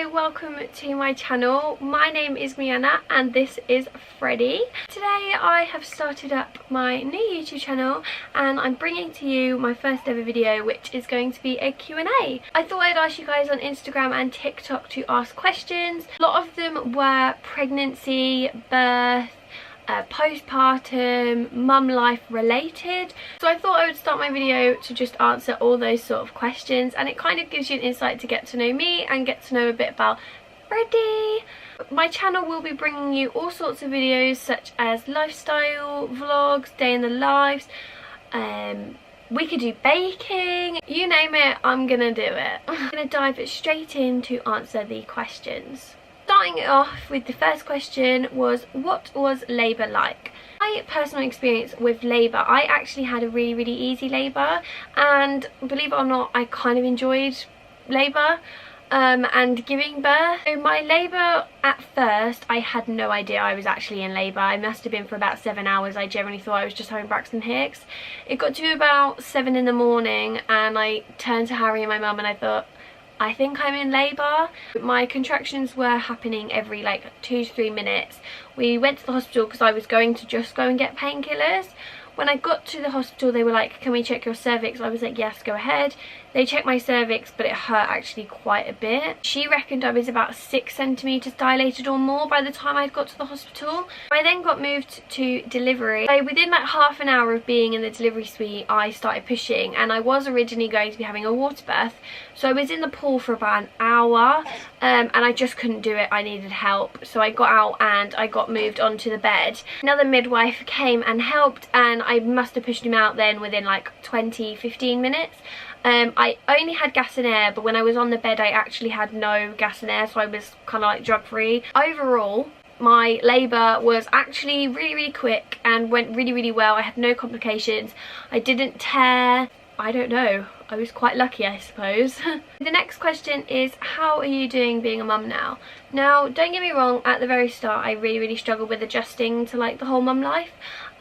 so welcome to my channel. My name is Mianna and this is Freddie. Today I have started up my new YouTube channel and I'm bringing to you my first ever video, which is going to be a Q&A. I thought I'd ask you guys on Instagram and TikTok to ask questions. A lot of them were pregnancy, birth, postpartum, mum life related, so I thought I would start my video to just answer all those sort of questions, and it kind of gives you an insight to get to know me and get to know a bit about Freddie. My channel will be bringing you all sorts of videos such as lifestyle vlogs, day in the lives, we could do baking, you name it, I'm gonna do it. I'm gonna dive straight in to answer the questions. Starting it off with the first question was, what was labour like? My personal experience with labour, I actually had a really easy labour, and believe it or not, I kind of enjoyed labour and giving birth. So my labour, at first I had no idea I was actually in labour. I must have been for about 7 hours. I generally thought I was just having Braxton Hicks. It got to about 7 in the morning and I turned to Harry and my mum and I thought, I think I'm in labour. My contractions were happening every like 2 to 3 minutes. We went to the hospital because I was going to just go and get painkillers. When I got to the hospital, they were like, can we check your cervix? I was like, yes, go ahead. They checked my cervix, but it hurt actually quite a bit. She reckoned I was about 6 centimetres dilated or more by the time I got to the hospital. I then got moved to delivery. So within like half an hour of being in the delivery suite, I started pushing, and I was originally going to be having a water birth. So I was in the pool for about an hour and I just couldn't do it. I needed help. So I got out and I got moved onto the bed. Another midwife came and helped, and I must have pushed him out then within like 15 minutes. I only had gas and air, but when I was on the bed I actually had no gas and air, so I was kind of like drug free. Overall, my labour was actually really quick and went really well. I had no complications. I didn't tear. I don't know. I was quite lucky, I suppose. The next question is, how are you doing being a mum now? Now, don't get me wrong, at the very start I really struggled with adjusting to like the whole mum life.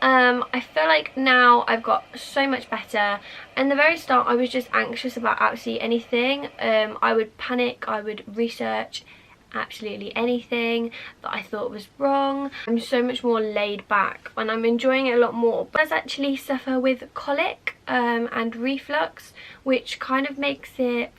I feel like now I've got so much better. In the very start I was just anxious about absolutely anything. I would panic, I would research absolutely anything that I thought was wrong. I'm so much more laid back and I'm enjoying it a lot more. But I does actually suffer with colic and reflux, which kind of makes it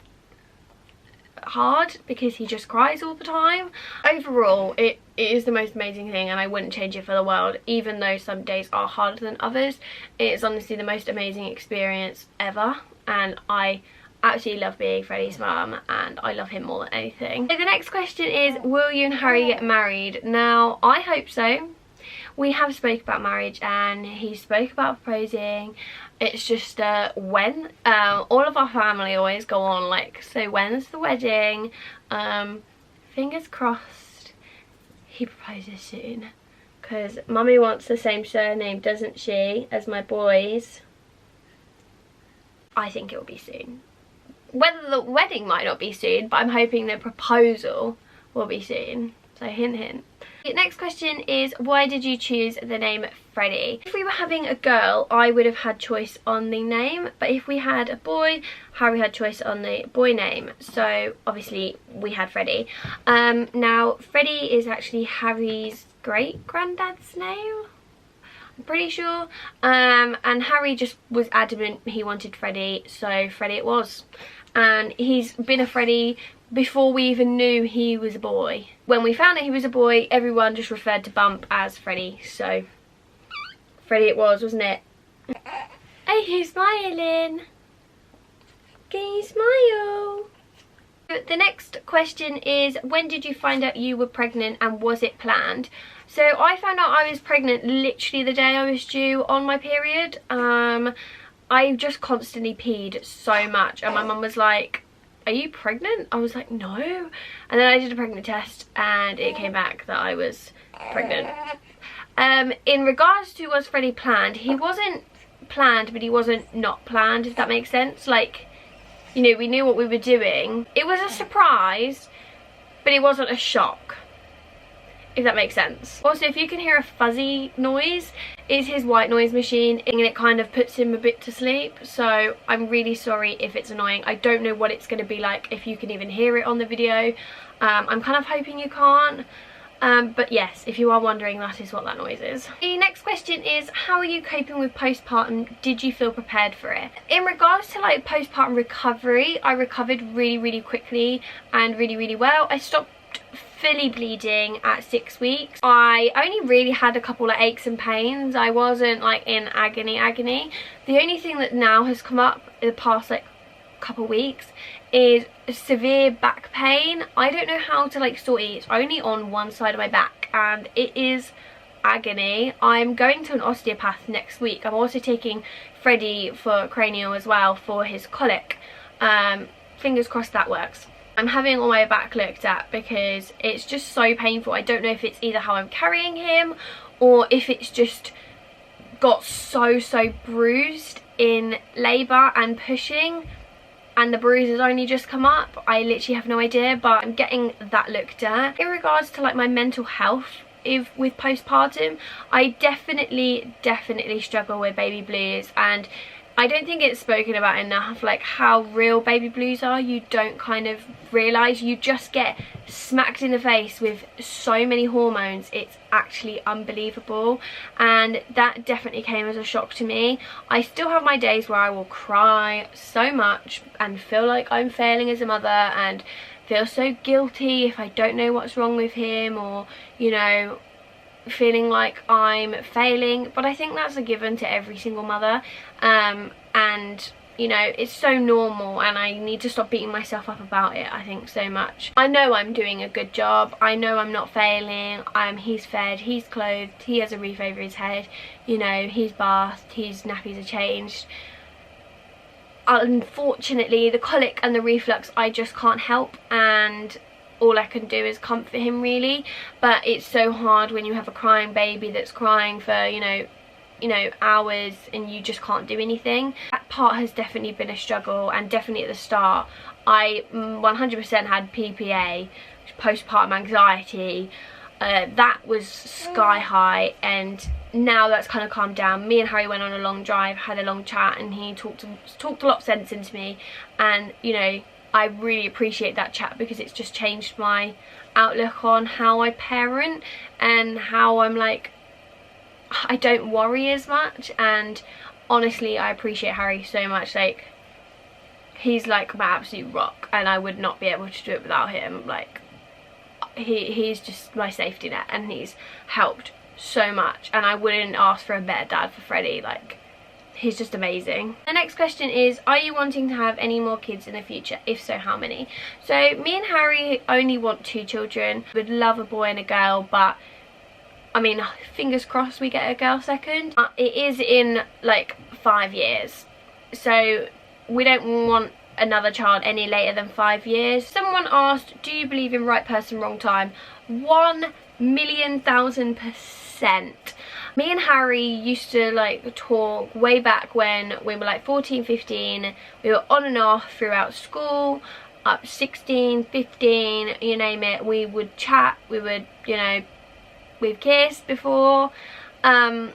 hard because he just cries all the time. Overall, it is the most amazing thing and I wouldn't change it for the world. Even though some days are harder than others, it is honestly the most amazing experience ever, and I absolutely love being Freddie's mum and I love him more than anything. So the next question is, will you and Harry get married? Now, I hope so. We have spoke about marriage and he spoke about proposing. It's just when. All of our family always go on like, so when's the wedding? Fingers crossed he proposes soon, because mummy wants the same surname, doesn't she, as my boys. I think it will be soon. Whether the wedding might not be soon, but I'm hoping the proposal will be soon. So hint hint. The next question is, why did you choose the name Freddie? If we were having a girl, I would have had choice on the name, but if we had a boy, Harry had choice on the boy name, so obviously we had Freddie. Now Freddie is actually Harry's great granddad's name, I'm pretty sure, and Harry just was adamant he wanted Freddie, so Freddie it was. And he's been a Freddie before we even knew he was a boy. When we found out he was a boy, everyone just referred to Bump as Freddie, so Freddie it was, wasn't it? Are you smiling? Can you smile? The next question is, when did you find out you were pregnant and was it planned? So I found out I was pregnant literally the day I was due on my period. I just constantly peed so much and my mum was like, are you pregnant? I was like, no. And then I did a pregnant test and it came back that I was pregnant. In regards to was Freddie planned, he wasn't planned, but he wasn't not planned, if that makes sense. Like, you know, we knew what we were doing. It was a surprise, but it wasn't a shock. if that makes sense. Also, if you can hear a fuzzy noise, it's his white noise machine, and it kind of puts him a bit to sleep, so I'm really sorry if it's annoying. I don't know what it's going to be like, if you can even hear it on the video. I'm kind of hoping you can't. But yes, if you are wondering, that is what that noise is. The next question is, how are you coping with postpartum? Did you feel prepared for it? In regards to like postpartum recovery, I recovered really quickly and really well. I stopped fully bleeding at 6 weeks. I only really had a couple of aches and pains. I wasn't like in agony. The only thing that now has come up in the past like couple weeks is severe back pain. I don't know how to like sort it. It's only on one side of my back and it is agony. I'm going to an osteopath next week. I'm also taking Freddie for cranial as well for his colic. Fingers crossed that works. I'm having all my back looked at because it's just so painful. I don't know if it's either how I'm carrying him or if it's just got so bruised in labour and pushing, and the bruise has only just come up. I literally have no idea, but I'm getting that looked at. In regards to like my mental health with postpartum, I definitely struggle with baby blues, and I don't think it's spoken about enough, like how real baby blues are. You don't kind of realise, you just get smacked in the face with so many hormones. It's actually unbelievable, and that definitely came as a shock to me. I still have my days where I will cry so much and feel like I'm failing as a mother and feel so guilty if I don't know what's wrong with him, or you know, feeling like I'm failing. But I think that's a given to every single mother, and you know, it's so normal, and I need to stop beating myself up about it, I think, so much. I know I'm doing a good job. I know I'm not failing. He's fed, he's clothed, he has a roof over his head, you know, he's bathed, his nappies are changed. Unfortunately, the colic and the reflux I just can't help, and all I can do is comfort him really. But it's so hard when you have a crying baby that's crying for, you know, hours, and you just can't do anything. That part has definitely been a struggle, and definitely at the start I 100% had PPA, postpartum anxiety. That was sky high, and now that's kind of calmed down. Me and Harry went on a long drive, had a long chat, and he talked a lot of sense into me, and you know, I really appreciate that chat because it's just changed my outlook on how I parent and how I'm like, I don't worry as much. And honestly, I appreciate Harry so much. Like, he's like my absolute rock, and I would not be able to do it without him. Like, he's just my safety net, and he's helped so much, and I wouldn't ask for a better dad for Freddie. Like, he's just amazing. The next question is, are you wanting to have any more kids in the future? If so, how many? So me and Harry only want 2 children. We'd love a boy and a girl, but I mean, fingers crossed we get a girl second. It is in like 5 years, so we don't want another child any later than 5 years. Someone asked, do you believe in right person, wrong time? 1,000,000%. Me and Harry used to like talk way back when we were like 14, 15. We were on and off throughout school, up 16, 15, you name it. We would chat, we would, you know, we've kissed before. And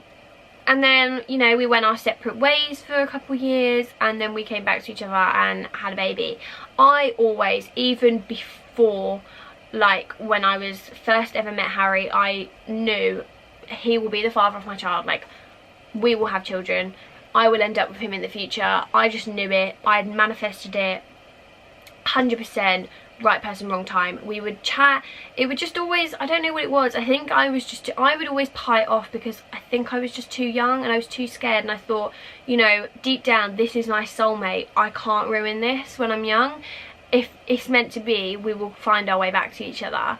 then, you know, we went our separate ways for a couple of years, and then we came back to each other and had a baby. I always, even before, like when I was first ever met Harry, I knew he will be the father of my child. Like, we will have children. I will end up with him in the future. I just knew it. I had manifested it. 100%. Right person, wrong time. We would chat. It would just always, I don't know what it was. I think I would always pie it off because I think I was just too young and I was too scared, and I thought, you know, deep down, this is my soulmate. I can't ruin this when I'm young. If it's meant to be, we will find our way back to each other.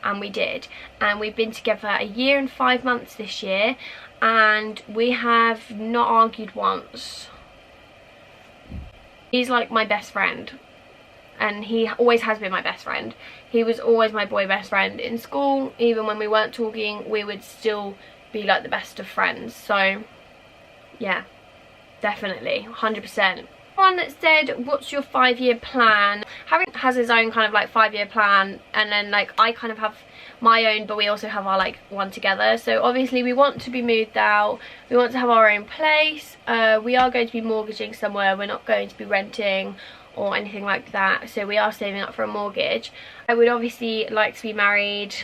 And we did, and we've been together 1 year and 5 months this year, and we have not argued once. He's like my best friend, and he always has been my best friend. He was always my boy best friend in school. Even when we weren't talking, we would still be like the best of friends. So yeah, definitely 100%. One said, what's your 5-year plan? Harry has his own kind of like 5-year plan, and then like I kind of have my own, but we also have our like one together. So obviously we want to be moved out, we want to have our own place, we are going to be mortgaging somewhere, we're not going to be renting or anything like that, so we are saving up for a mortgage. I would obviously like to be married.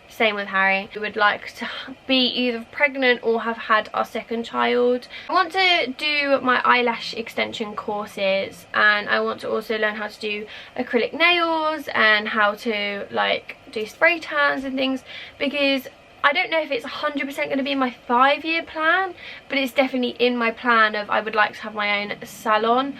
Same with Harry. We would like to be either pregnant or have had our second child. I want to do my eyelash extension courses, and I want to also learn how to do acrylic nails and how to like do spray tans and things, because I don't know if it's 100% going to be in my 5-year plan, but it's definitely in my plan of I would like to have my own salon.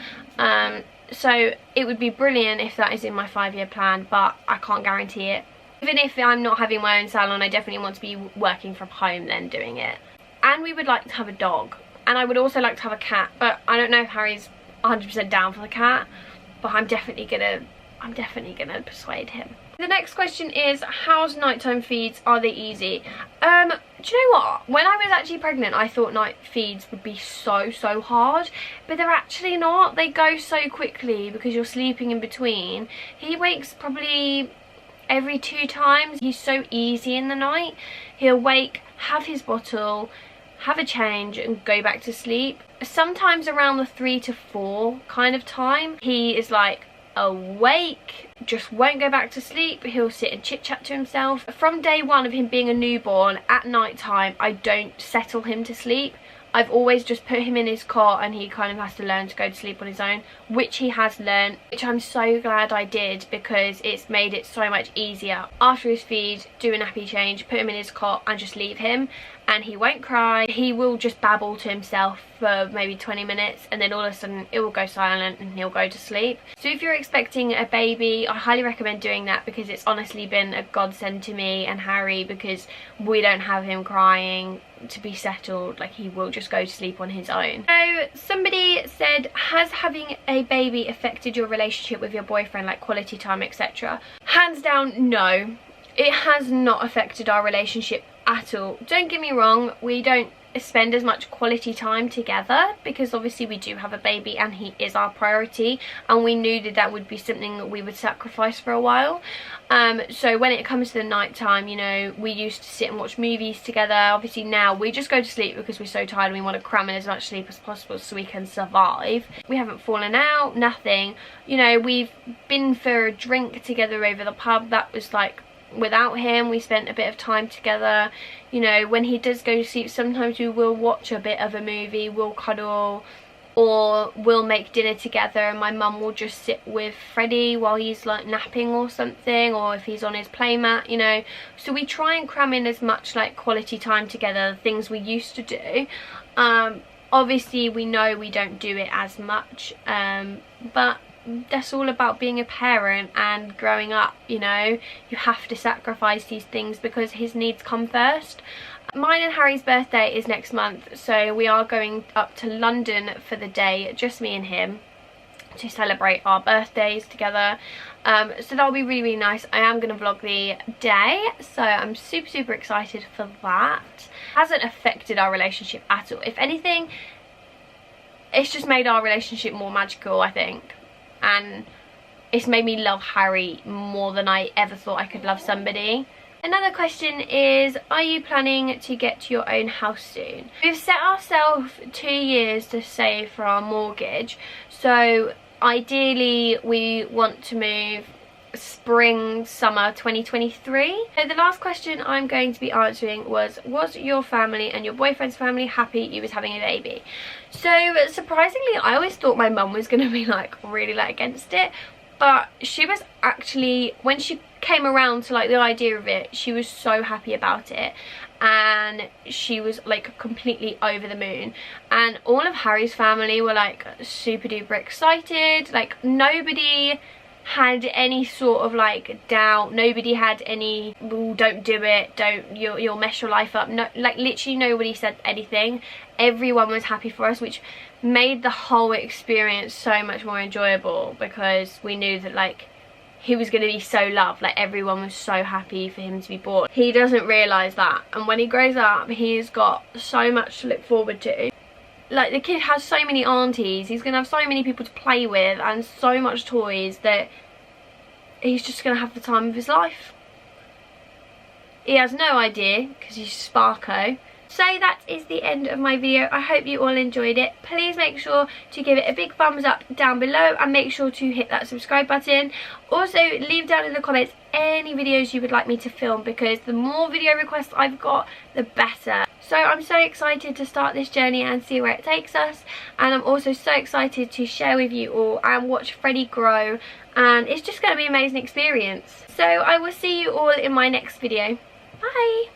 So it would be brilliant if that is in my 5-year plan, but I can't guarantee it. Even if I'm not having my own salon, I definitely want to be working from home then doing it. And we would like to have a dog. And I would also like to have a cat, but I don't know if Harry's 100% down for the cat, but I'm definitely gonna persuade him. The next question is, how's nighttime feeds? Are they easy? Do you know what? When I was actually pregnant, I thought night feeds would be so hard, but they're actually not. They go so quickly because you're sleeping in between. He wakes probably every 2 times. He's so easy in the night. He'll wake, have his bottle, have a change and go back to sleep. Sometimes around the 3 to 4 kind of time, he is like awake, just won't go back to sleep. He'll sit and chit chat to himself. From day one of him being a newborn, at night time I don't settle him to sleep. I've always just put him in his cot and he kind of has to learn to go to sleep on his own, which he has learned, which I'm so glad I did, because it's made it so much easier. After his feed, do a nappy change, put him in his cot and just leave him, and he won't cry. He will just babble to himself for maybe 20 minutes and then all of a sudden it will go silent and he'll go to sleep. So if you're expecting a baby, I highly recommend doing that, because it's honestly been a godsend to me and Harry, because we don't have him crying to be settled. Like, he will just go to sleep on his own. So somebody said, has having a baby affected your relationship with your boyfriend, like quality time, etc.? Hands down, no. It has not affected our relationship at all. Don't get me wrong, we don't spend as much quality time together because obviously we do have a baby and he is our priority, and we knew that that would be something that we would sacrifice for a while. So when it comes to the night time, you know, we used to sit and watch movies together. Obviously now we just go to sleep because we're so tired and we want to cram in as much sleep as possible so we can survive. We haven't fallen out, nothing. You know, we've been for a drink together over the pub. That was like, without him, we spent a bit of time together. You know, when he does go to sleep, sometimes we will watch a bit of a movie, we'll cuddle, or we'll make dinner together, and my mum will just sit with Freddie while he's like napping or something, or if he's on his playmat, you know. So we try and cram in as much like quality time together, things we used to do. Obviously we know we don't do it as much, but that's all about being a parent and growing up, you know. You have to sacrifice these things because his needs come first. Mine and Harry's birthday is next month, so we are going up to London for the day, just me and him, to celebrate our birthdays together. So that'll be really, really nice. I am going to vlog the day, so I'm super excited for that. It hasn't affected our relationship at all. If anything, it's just made our relationship more magical, I think. And it's made me love Harry more than I ever thought I could love somebody. Another question is, are you planning to get your own house soon? We've set ourselves 2 years to save for our mortgage, so ideally we want to move spring, summer 2023. So the last question I'm going to be answering was your family and your boyfriend's family happy you was having a baby? So surprisingly, I always thought my mum was going to be like really like against it, but she was actually, when she came around to like the idea of it, she was so happy about it, and she was like completely over the moon. And all of Harry's family were like super duper excited. Like, nobody had any sort of like doubt, nobody had any, oh, don't do it, don't, you'll mess your life up. No, like literally nobody said anything. Everyone was happy for us, which made the whole experience so much more enjoyable, because we knew that like he was going to be so loved. Like, everyone was so happy for him to be born. He doesn't realise that, and when he grows up he's got so much to look forward to. like, the kid has so many aunties, he's going to have so many people to play with and so much toys that he's just going to have the time of his life. He has no idea because he's Sparko. So that is the end of my video. I hope you all enjoyed it. Please make sure to give it a big thumbs up down below and make sure to hit that subscribe button. Also, leave down in the comments any videos you would like me to film, because the more video requests I've got, the better. So I'm so excited to start this journey and see where it takes us, and I'm also so excited to share with you all and watch Freddie grow, and it's just going to be an amazing experience. So I will see you all in my next video. Bye!